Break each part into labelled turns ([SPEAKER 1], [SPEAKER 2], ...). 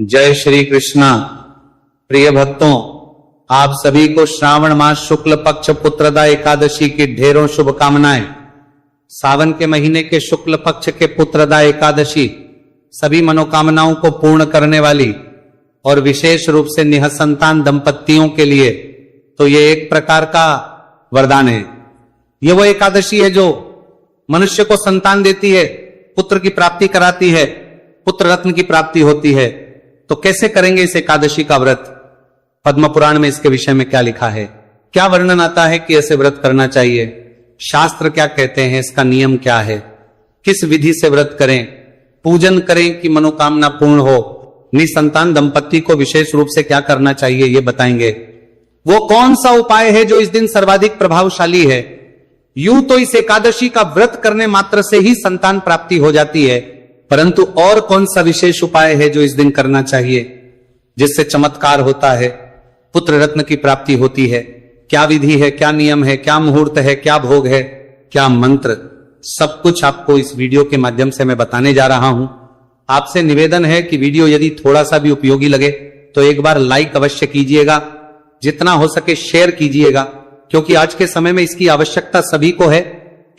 [SPEAKER 1] जय श्री कृष्णा। प्रिय भक्तों, आप सभी को श्रावण मास शुक्ल पक्ष पुत्रदा एकादशी की ढेरों शुभकामनाएं। सावन के महीने के शुक्ल पक्ष के पुत्रदा एकादशी सभी मनोकामनाओं को पूर्ण करने वाली और विशेष रूप से निःसंतान दंपतियों के लिए तो ये एक प्रकार का वरदान है। ये वो एकादशी है जो मनुष्य को संतान देती है, पुत्र की प्राप्ति कराती है, पुत्र रत्न की प्राप्ति होती है। तो कैसे करेंगे इस एकादशी का व्रत? पद्म पुराण में इसके विषय में क्या लिखा है, क्या वर्णन आता है कि ऐसे व्रत करना चाहिए, शास्त्र क्या कहते हैं, इसका नियम क्या है, किस विधि से व्रत करें, पूजन करें कि मनोकामना पूर्ण हो, निसंतान दंपति को विशेष रूप से क्या करना चाहिए ये बताएंगे। वो कौन सा उपाय है जो इस दिन सर्वाधिक प्रभावशाली है? यूं तो इस एकादशी का व्रत करने मात्र से ही संतान प्राप्ति हो जाती है, परंतु और कौन सा विशेष उपाय है जो इस दिन करना चाहिए जिससे चमत्कार होता है, पुत्र रत्न की प्राप्ति होती है? क्या विधि है, क्या नियम है, क्या मुहूर्त है, क्या भोग है, क्या मंत्र, सब कुछ आपको इस वीडियो के माध्यम से मैं बताने जा रहा हूं। आपसे निवेदन है कि वीडियो यदि थोड़ा सा भी उपयोगी लगे तो एक बार लाइक अवश्य कीजिएगा, जितना हो सके शेयर कीजिएगा, क्योंकि आज के समय में इसकी आवश्यकता सभी को है।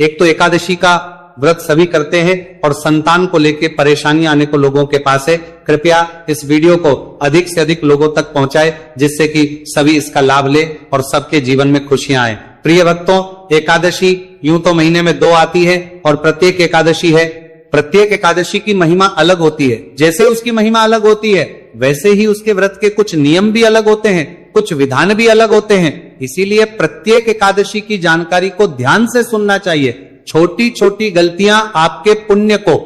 [SPEAKER 1] एक तो एकादशी का व्रत सभी करते हैं और संतान को लेकर परेशानियां आने को लोगों के पास है। कृपया इस वीडियो को अधिक से अधिक लोगों तक पहुंचाए जिससे कि सभी इसका लाभ ले और सबके जीवन में खुशियां आए। प्रिय भक्तों, एकादशी यूं तो महीने में 2 आती है और प्रत्येक एकादशी की महिमा अलग होती है। जैसे उसकी महिमा अलग होती है वैसे ही उसके व्रत के कुछ नियम भी अलग होते हैं, कुछ विधान भी अलग होते हैं। इसीलिए प्रत्येक एकादशी की जानकारी को ध्यान से सुनना चाहिए। छोटी छोटी गलतियां आपके पुण्य को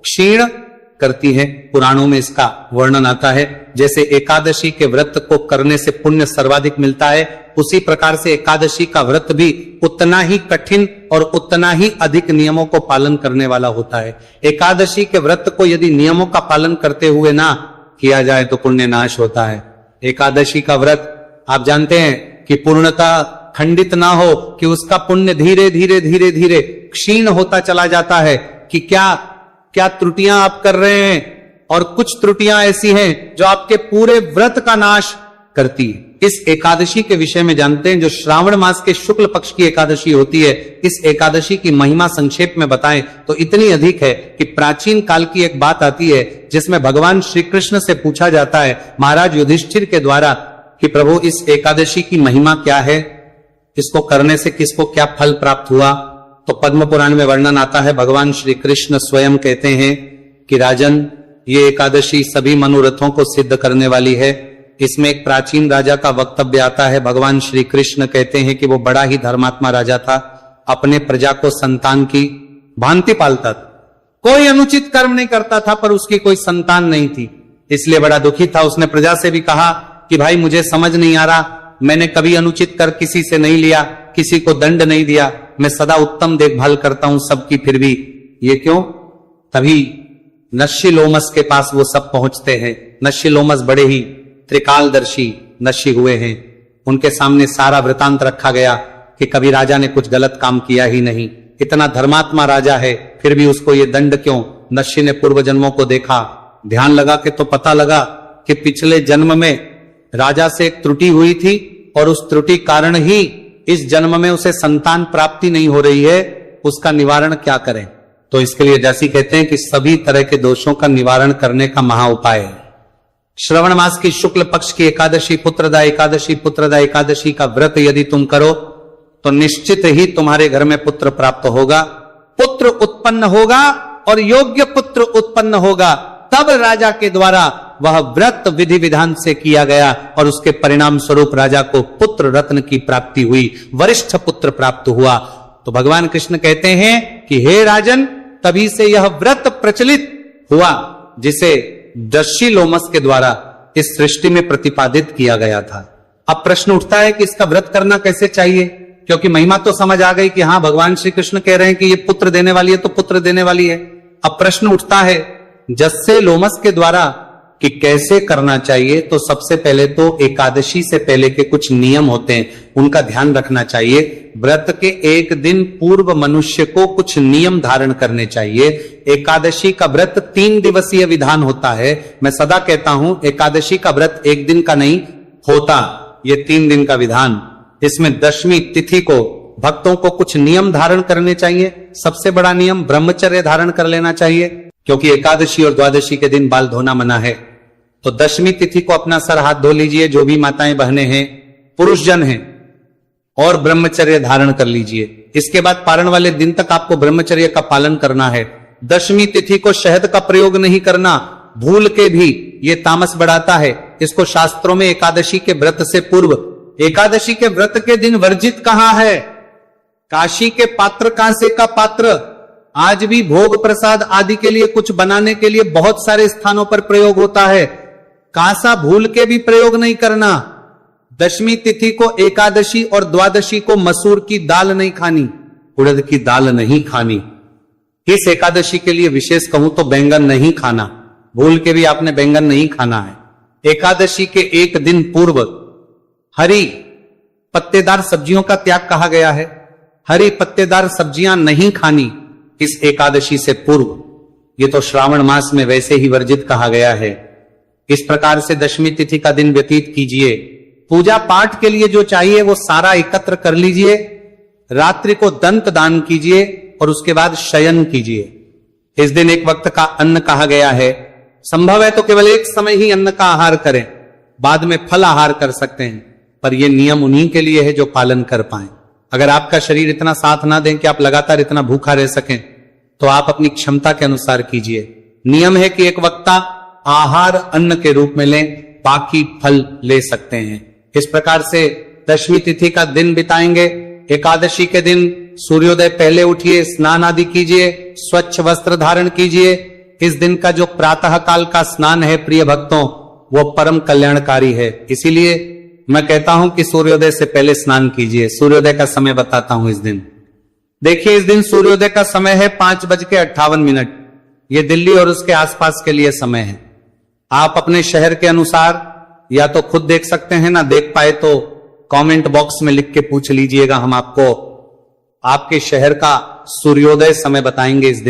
[SPEAKER 1] क्षीण करती हैं। पुराणों में इसका वर्णन आता है। जैसे एकादशी के व्रत को करने से पुण्य सर्वाधिक मिलता है, उसी प्रकार से एकादशी का व्रत भी उतना ही कठिन और उतना ही अधिक नियमों को पालन करने वाला होता है। एकादशी के व्रत को यदि नियमों का पालन करते हुए ना किया जाए तो पुण्य नाश होता है। एकादशी का व्रत आप जानते हैं कि पूर्णता खंडित ना हो, कि उसका पुण्य धीरे धीरे क्षीण होता चला जाता है कि क्या त्रुटियां आप कर रहे हैं, और कुछ त्रुटियां ऐसी हैं जो आपके पूरे व्रत का नाश करती है। इस एकादशी के विषय में जानते हैं, जो श्रावण मास के शुक्ल पक्ष की एकादशी होती है। इस एकादशी की महिमा संक्षेप में बताएं तो इतनी अधिक है कि प्राचीन काल की एक बात आती है जिसमें भगवान श्री कृष्ण से पूछा जाता है महाराज युधिष्ठिर के द्वारा कि प्रभु इस एकादशी की महिमा क्या है, इसको करने से किसको क्या फल प्राप्त हुआ? तो पद्म पुराण में वर्णन आता है, भगवान श्री कृष्ण स्वयं कहते हैं कि राजन, ये एकादशी सभी मनोरथों को सिद्ध करने वाली है। इसमें एक प्राचीन राजा का वक्तव्य आता है। भगवान श्री कृष्ण कहते हैं कि वो बड़ा ही धर्मात्मा राजा था, अपने प्रजा को संतान की भांति पालता था, कोई अनुचित कर्म नहीं करता था, पर उसकी कोई संतान नहीं थी, इसलिए बड़ा दुखी था। उसने प्रजा से भी कहा कि भाई मुझे समझ नहीं आ रहा, मैंने कभी अनुचित कर किसी से नहीं लिया, किसी को दंड नहीं दिया, मैं सदा उत्तम देखभाल करता हूं सबकी, फिर भी ये क्यों? तभी नश्य लोमस के पास वो सब पहुंचते हैं। नश्य लोमस बड़े ही त्रिकालदर्शी नश्य हुए हैं। उनके सामने सारा वृतांत रखा गया कि कभी राजा ने कुछ गलत काम किया ही नहीं, इतना धर्मात्मा राजा है, फिर भी उसको ये दंड क्यों? नश्य ने पूर्व जन्मों को देखा, ध्यान लगा के तो पता लगा कि पिछले जन्म में राजा से एक त्रुटि हुई थी और उस त्रुटि कारण ही इस जन्म में उसे संतान प्राप्ति नहीं हो रही है। उसका निवारण क्या करें? तो इसके लिए जैसी कहते हैं कि सभी तरह के दोषों का निवारण करने का महा उपाय है श्रवण मास की शुक्ल पक्ष की एकादशी पुत्रदा एकादशी का व्रत यदि तुम करो तो निश्चित ही तुम्हारे घर में पुत्र प्राप्त होगा, पुत्र उत्पन्न होगा और योग्य पुत्र उत्पन्न होगा। तब राजा के द्वारा वह व्रत विधि विधान से किया गया और उसके परिणाम स्वरूप राजा को पुत्र रत्न की प्राप्ति हुई, वरिष्ठ पुत्र प्राप्त हुआ। तो भगवान कृष्ण कहते हैं कि हे राजन, तभी से यह व्रत प्रचलित हुआ जिसे दर्शी लोमस के द्वारा इस सृष्टि में प्रतिपादित किया गया था। अब प्रश्न उठता है कि इसका व्रत करना कैसे चाहिए, क्योंकि महिमा तो समझ आ गई कि हाँ भगवान श्री कृष्ण कह रहे हैं कि ये पुत्र देने वाली है तो पुत्र देने वाली है। अब प्रश्न उठता है, जस्से लोमस के द्वारा कि कैसे करना चाहिए, तो सबसे पहले तो एकादशी से पहले के कुछ नियम होते हैं, उनका ध्यान रखना चाहिए। व्रत के एक दिन पूर्व मनुष्य को कुछ नियम धारण करने चाहिए। एकादशी का व्रत 3 दिवसीय विधान होता है। मैं सदा कहता हूं एकादशी का व्रत एक दिन का नहीं होता, ये 3 दिन का विधान। इसमें दशमी तिथि को भक्तों को कुछ नियम धारण करने चाहिए। सबसे बड़ा नियम ब्रह्मचर्य धारण कर लेना चाहिए, क्योंकि एकादशी और द्वादशी के दिन बाल धोना मना है। तो दशमी तिथि को अपना सर हाथ धो लीजिए, जो भी माताएं बहनें हैं, पुरुष जन हैं, और ब्रह्मचर्य धारण कर लीजिए। इसके बाद पारण वाले दिन तक आपको ब्रह्मचर्य का पालन करना है। दशमी तिथि को शहद का प्रयोग नहीं करना, भूल के भी, ये तामस बढ़ाता है। इसको शास्त्रों में एकादशी के व्रत से पूर्व, एकादशी के व्रत के दिन वर्जित कहां है? काशी के पात्र, कांसे का पात्र आज भी भोग प्रसाद आदि के लिए, कुछ बनाने के लिए बहुत सारे स्थानों पर प्रयोग होता है। कांसा भूल के भी प्रयोग नहीं करना। दशमी तिथि को एकादशी और द्वादशी को मसूर की दाल नहीं खानी, उड़द की दाल नहीं खानी। इस एकादशी के लिए विशेष कहूं तो बैंगन नहीं खाना, भूल के भी आपने बैंगन नहीं खाना है। एकादशी के एक दिन पूर्व हरी पत्तेदार सब्जियों का त्याग कहा गया है। हरी पत्तेदार सब्जियां नहीं खानी इस एकादशी से पूर्व। ये तो श्रावण मास में वैसे ही वर्जित कहा गया है। इस प्रकार से दशमी तिथि का दिन व्यतीत कीजिए। पूजा पाठ के लिए जो चाहिए वो सारा एकत्र कर लीजिए। रात्रि को दंत दान कीजिए और उसके बाद शयन कीजिए। इस दिन एक वक्त का अन्न कहा गया है। संभव है तो केवल एक समय ही अन्न का आहार करें, बाद में फल आहार कर सकते हैं, पर यह नियम उन्हीं के लिए है जो पालन कर पाए। अगर आपका शरीर इतना साथ ना दें कि आप लगातार इतना भूखा रह सकें, तो आप अपनी क्षमता के अनुसार कीजिए। नियम है कि एक वक्ता आहार अन्न के रूप में लें, बाकी फल ले सकते हैं। इस प्रकार से दशमी तिथि का दिन बिताएंगे। एकादशी के दिन सूर्योदय पहले उठिए, स्नान आदि कीजिए, स्वच्छ वस्त्र धारण कीजिए। इस दिन का जो प्रातः काल का स्नान है प्रिय भक्तों, वो परम कल्याणकारी है। इसीलिए मैं कहता हूं कि सूर्योदय से पहले स्नान कीजिए। सूर्योदय का समय बताता हूं इस दिन। देखिए, इस दिन सूर्योदय का समय है 5:58। ये दिल्ली और उसके आसपास के लिए समय है। आप अपने शहर के अनुसार या तो खुद देख सकते हैं, ना देख पाए तो कमेंट बॉक्स में लिख के पूछ लीजिएगा, हम आपको आपके शहर का सूर्योदय समय बताएंगे। इस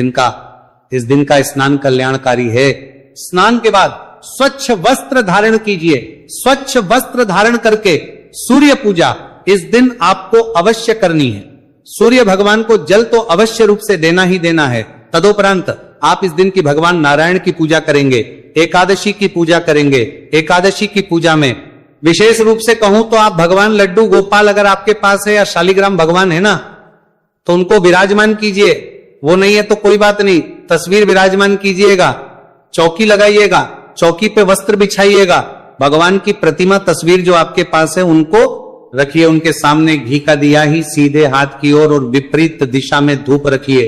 [SPEAKER 1] दिन का स्नान कल्याणकारी है। स्नान के बाद स्वच्छ वस्त्र धारण कीजिए। स्वच्छ वस्त्र धारण करके सूर्य पूजा इस दिन आपको अवश्य करनी है। सूर्य भगवान को जल तो अवश्य रूप से देना ही देना है। तदोपरांत आप इस दिन की भगवान नारायण की पूजा करेंगे, एकादशी की पूजा करेंगे। एकादशी की पूजा में विशेष रूप से कहूं तो आप भगवान लड्डू गोपाल अगर आपके पास है, या शालिग्राम भगवान है ना, तो उनको विराजमान कीजिए। वो नहीं है तो कोई बात नहीं, तस्वीर विराजमान कीजिएगा, चौकी लगाइएगा, चौकी पे वस्त्र बिछाइएगा, भगवान की प्रतिमा तस्वीर जो आपके पास है उनको रखिए। उनके सामने घी का दिया ही सीधे हाथ की ओर और विपरीत दिशा में धूप रखिए।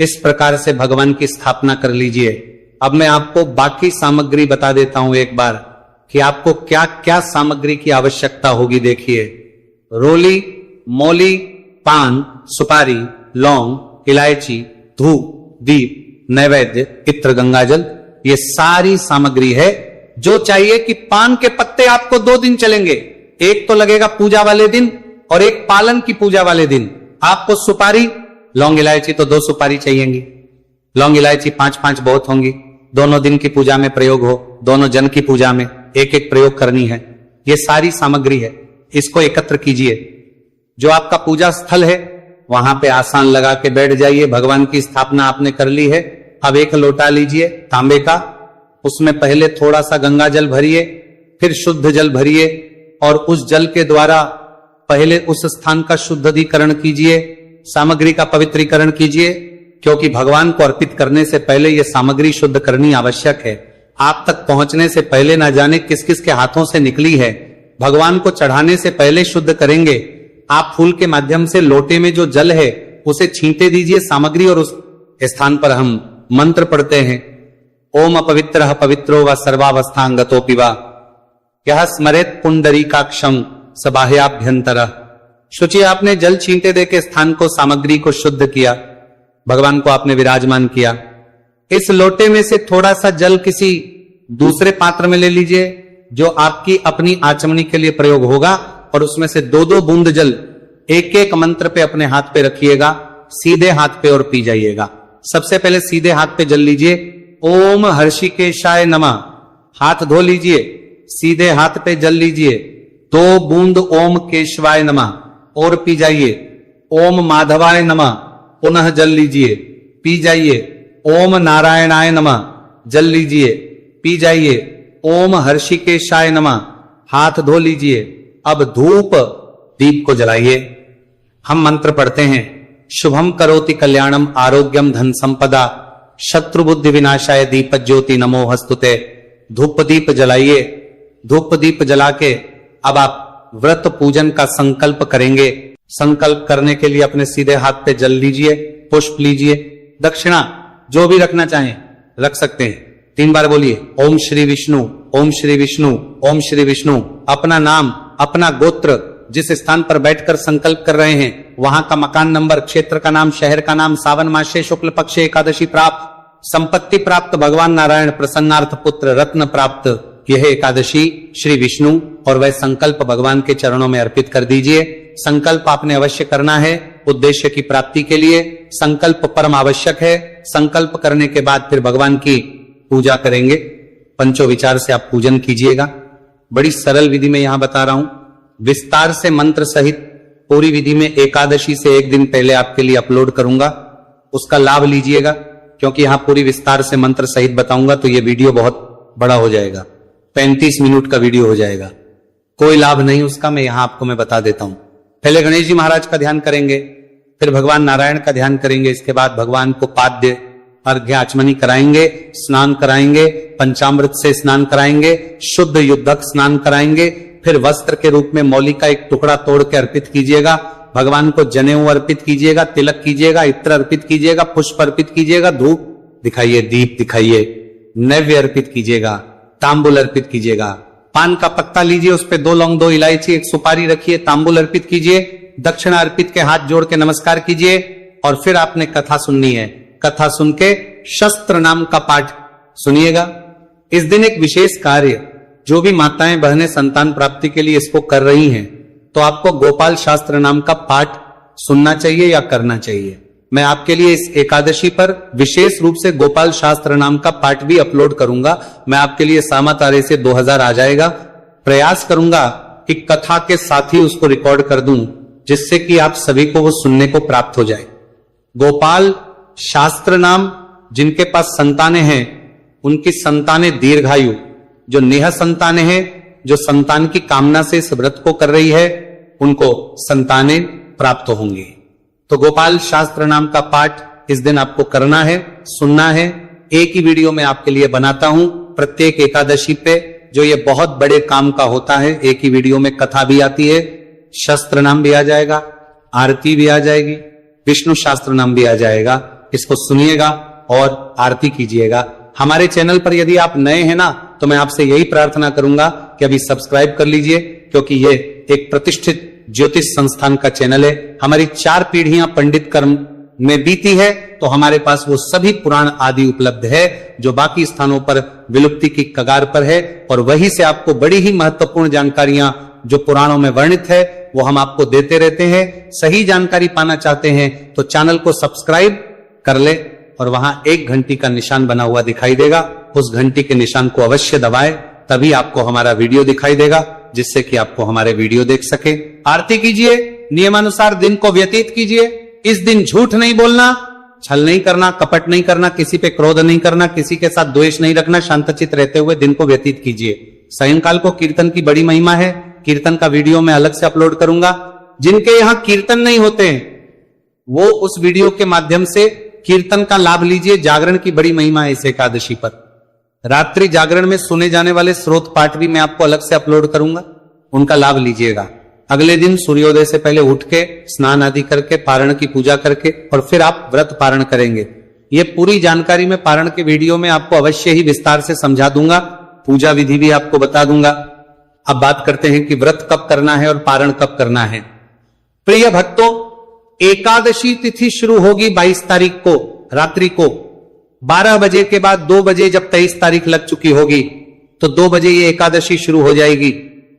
[SPEAKER 1] इस प्रकार से भगवान की स्थापना कर लीजिए। अब मैं आपको बाकी सामग्री बता देता हूं एक बार कि आपको क्या क्या सामग्री की आवश्यकता होगी। देखिए, रोली, मौली, पान, सुपारी, लौंग, इलायची, धूप, दीप, नैवेद्य, इत्र, गंगाजल, ये सारी सामग्री है जो चाहिए। कि पान के पत्ते आपको 2 दिन चलेंगे, एक तो लगेगा पूजा वाले दिन और एक पालन की पूजा वाले दिन। आपको सुपारी, लौंग, इलायची तो 2 सुपारी चाहिएंगी। लौंग इलायची 5-5 बहुत होंगी। दोनों दिन की पूजा में प्रयोग हो, दोनों जन की पूजा में एक एक प्रयोग करनी है। ये सारी सामग्री है, इसको एकत्र कीजिए। जो आपका पूजा स्थल है वहां पे आसन लगा के बैठ जाइए। भगवान की स्थापना आपने कर ली है। अब एक लोटा लीजिए तांबे का, उसमें पहले थोड़ा सा गंगा जल भरिए, फिर शुद्ध जल भरिए और उस जल के द्वारा पहले उस स्थान का शुद्धिकरण कीजिए, सामग्री का पवित्रीकरण कीजिए, क्योंकि भगवान को अर्पित करने से पहले यह सामग्री शुद्ध करनी आवश्यक है। आप तक पहुंचने से पहले ना जाने किस किस के हाथों से निकली है। भगवान को चढ़ाने से पहले शुद्ध करेंगे। आप फूल के माध्यम से लोटे में जो जल है उसे छींटे दीजिए सामग्री, और उस स्थान पर हम मंत्र पढ़ते हैं, ओम अपवित्रः पवित्रो व सर्वावस्थांगतोऽपि वा यह स्मरेत पुंडरीकाक्षं स बाह्याभ्यंतरः। सोचिए, आपने जल छींटे दे के स्थान को, सामग्री को शुद्ध किया, भगवान को आपने विराजमान किया। इस लोटे में से थोड़ा सा जल किसी दूसरे पात्र में ले लीजिए जो आपकी अपनी आचमनी के लिए प्रयोग होगा, और उसमें से 2-2 बूंद जल एक एक मंत्र पे अपने हाथ पे रखिएगा, सीधे हाथ पे और पी जाइएगा। सबसे पहले सीधे हाथ पे जल लीजिए। ओम हर्षिकेशाय नमः, हाथ धो लीजिए, सीधे हाथ पे जल लीजिए। 2 बूंद ओम केशवाय नमः और पी जाइए। ओम माधवाय नमः पुनः जल लीजिए, पी जाइए। ओम नारायणाय नमः जल लीजिए, पी जाइए। ओम हर्षिकेशाय नमः, हाथ धो लीजिए। अब धूप दीप को जलाइए। हम मंत्र पढ़ते हैं, शुभम करोति कल्याणम आरोग्यम धन संपदा शत्रु बुद्धि विनाशाय दीप ज्योति नमो हस्तुते। धूप दीप जलाइए। धूप दीप जला के अब आप व्रत पूजन का संकल्प करेंगे। संकल्प करने के लिए अपने सीधे हाथ पे जल लीजिए, पुष्प लीजिए, दक्षिणा जो भी रखना चाहें रख सकते हैं। 3 बार बोलिए ओम श्री विष्णु, ओम श्री विष्णु, ओम श्री विष्णु। अपना नाम, अपना गोत्र, जिस स्थान पर बैठकर संकल्प कर रहे हैं वहां का मकान नंबर, क्षेत्र का नाम, शहर का नाम, सावन मासे शुक्ल पक्ष एकादशी प्राप्त, संपत्ति प्राप्त, भगवान नारायण प्रसन्नार्थ पुत्र रत्न प्राप्त, यह एकादशी श्री विष्णु, और वह संकल्प भगवान के चरणों में अर्पित कर दीजिए। संकल्प आपने अवश्य करना है उद्देश्य की प्राप्ति के लिए। संकल्प परम आवश्यक है। संकल्प करने के बाद फिर भगवान की पूजा करेंगे। पंचो विचार से आप पूजन कीजिएगा। बड़ी सरल विधि में यहां बता रहा हूं, विस्तार से मंत्र सहित पूरी विधि में एकादशी से 1 दिन पहले आपके लिए अपलोड करूंगा, उसका लाभ लीजिएगा। क्योंकि यहां पूरी विस्तार से मंत्र सहित बताऊंगा तो यह वीडियो बहुत बड़ा हो जाएगा, 35 मिनट का वीडियो हो जाएगा। कोई लाभ नहीं उसका, मैं यहां आपको मैं बता देता हूं। पहले गणेश जी महाराज का ध्यान करेंगे, फिर भगवान नारायण का ध्यान करेंगे। इसके बाद भगवान को पाद्य अर्घ्य आचमनी कराएंगे, स्नान कराएंगे, पंचामृत से स्नान कराएंगे, शुद्ध युद्धक स्नान कराएंगे। फिर वस्त्र के रूप में मौली का एक टुकड़ा तोड़ के अर्पित कीजिएगा। भगवान को जनेऊ अर्पित कीजिएगा, तिलक कीजिएगा, इत्र अर्पित कीजिएगा, पुष्प अर्पित कीजिएगा, धूप दिखाइए, दीप दिखाइए, नैवेद्य अर्पित कीजिएगा, तांबुल अर्पित कीजिएगा। पान का पत्ता लीजिए, उस पे 2 लौंग, 2 इलायची, 1 सुपारी रखिए, तांबुल अर्पित कीजिए, दक्षिणा अर्पित के हाथ जोड़ के नमस्कार कीजिए। और फिर आपने कथा सुननी है। कथा सुन के शस्त्र नाम का पाठ सुनिएगा। इस दिन एक विशेष कार्य, जो भी माताएं बहनें संतान प्राप्ति के लिए इसको कर रही हैं, तो आपको गोपाल शास्त्र नाम का पाठ सुनना चाहिए या करना चाहिए। मैं आपके लिए इस एकादशी पर विशेष रूप से गोपाल शास्त्र नाम का पाठ भी अपलोड करूंगा। मैं आपके लिए सामा तारे से 2000 आ जाएगा। प्रयास करूंगा कि कथा के साथ ही उसको रिकॉर्ड कर दूं, जिससे कि आप सभी को वो सुनने को प्राप्त हो जाए। गोपाल शास्त्र नाम, जिनके पास संतानें हैं उनकी संतानें दीर्घायु, जो नेह संतानें हैं, जो संतान की कामना से इस व्रत को कर रही है, उनको संतानें प्राप्त होंगी। तो गोपाल शास्त्र नाम का पाठ इस दिन आपको करना है, सुनना है। एक ही वीडियो में आपके लिए बनाता हूं प्रत्येक एकादशी पे, जो ये बहुत बड़े काम का होता है। एक ही वीडियो में कथा भी आती है, शस्त्र नाम भी आ जाएगा, आरती भी आ जाएगी, विष्णु शास्त्र नाम भी आ जाएगा। इसको सुनिएगा और आरती कीजिएगा। हमारे चैनल पर यदि आप नए हैं ना, तो मैं आपसे यही प्रार्थना करूंगा कि अभी सब्सक्राइब कर लीजिए, क्योंकि ये एक प्रतिष्ठित ज्योतिष संस्थान का चैनल है। हमारी 4 पीढ़ियां पंडित कर्म में बीती है, तो हमारे पास वो सभी पुराण आदि उपलब्ध है जो बाकी स्थानों पर विलुप्ति की कगार पर है। और वहीं से आपको बड़ी ही महत्वपूर्ण जानकारियां जो पुराणों में वर्णित है वो हम आपको देते रहते हैं। सही जानकारी पाना चाहते हैं तो चैनल को सब्सक्राइब कर ले, और वहां 1 घंटी का निशान बना हुआ दिखाई देगा। उस घंटी के निशान को अवश्य दबाएं, तभी आपको हमारा वीडियो दिखाई देगा, जिससे कि आपको हमारे वीडियो देख सके। आरती कीजिए, नियमानुसार दिन को व्यतीत कीजिए। इस दिन झूठ नहीं बोलना, छल नहीं करना, कपट नहीं करना, किसी पे क्रोध नहीं करना, किसी के साथ द्वेष नहीं रखना, शांतचित रहते हुए दिन को व्यतीत कीजिए। सायंकाल को कीर्तन की बड़ी महिमा है, कीर्तन का वीडियो मैं अलग से अपलोड करूंगा। जिनके यहां कीर्तन नहीं होते हैं वो उस वीडियो के माध्यम से कीर्तन का लाभ लीजिए। जागरण की बड़ी महिमा है इस एकादशी पर। रात्रि जागरण में सुने जाने वाले स्रोत पाठ भी मैं आपको अलग से अपलोड करूंगा, उनका लाभ लीजिएगा। अगले दिन सूर्योदय से पहले उठ के स्नान आदि करके पारण की पूजा करके और फिर आप व्रत पारण करेंगे। ये पूरी जानकारी मैं पारण के वीडियो में आपको अवश्य ही विस्तार से समझा दूंगा, पूजा विधि भी आपको बता दूंगा। अब बात करते हैं कि व्रत कब करना है और पारण कब करना है। प्रिय भक्तों, एकादशी तिथि शुरू होगी 22 तारीख को रात्रि को 12 बजे के बाद 2 बजे, जब 23 तारीख लग चुकी होगी तो 2 बजे ये एकादशी शुरू हो जाएगी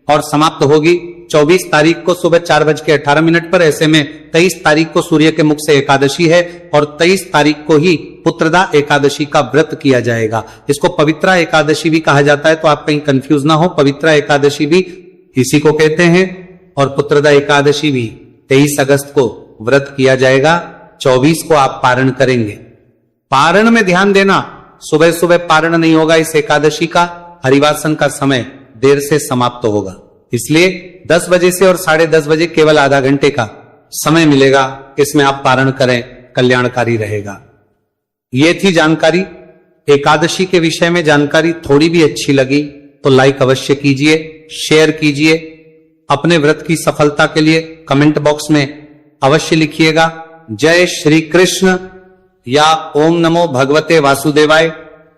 [SPEAKER 1] और समाप्त होगी 24 तारीख को सुबह 4:18 पर। ऐसे में 23 तारीख को सूर्य के मुख से एकादशी है और 23 तारीख को ही पुत्रदा एकादशी का व्रत किया जाएगा। इसको पवित्रा एकादशी भी कहा जाता है, तो आप कहीं कंफ्यूज ना हो। पवित्रा एकादशी भी इसी को कहते हैं और पुत्रदा एकादशी भी 23 अगस्त को व्रत किया जाएगा। 24 को आप पारण करेंगे। पारण में ध्यान देना, सुबह सुबह पारण नहीं होगा इस एकादशी का। हरिवासन का समय देर से समाप्त होगा, इसलिए 10 बजे से और 10:30 बजे केवल आधा घंटे का समय मिलेगा। इसमें आप पारण करें, कल्याणकारी रहेगा। ये थी जानकारी। एकादशी के विषय में जानकारी थोड़ी भी अच्छी लगी तो लाइक अवश्य कीजिए, शेयर कीजिए। अपने व्रत की सफलता के लिए कमेंट बॉक्स में अवश्य लिखिएगा जय श्री कृष्ण या ओम नमो भगवते वासुदेवाय।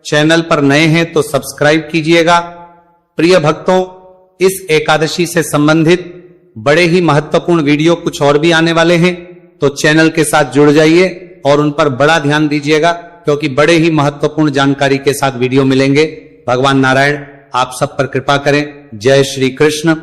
[SPEAKER 1] चैनल पर नए हैं तो सब्सक्राइब कीजिएगा। प्रिय भक्तों, इस एकादशी से संबंधित बड़े ही महत्वपूर्ण वीडियो कुछ और भी आने वाले हैं, तो चैनल के साथ जुड़ जाइए और उन पर बड़ा ध्यान दीजिएगा, क्योंकि बड़े ही महत्वपूर्ण जानकारी के साथ वीडियो मिलेंगे। भगवान नारायण आप सब पर कृपा करें। जय श्री कृष्ण।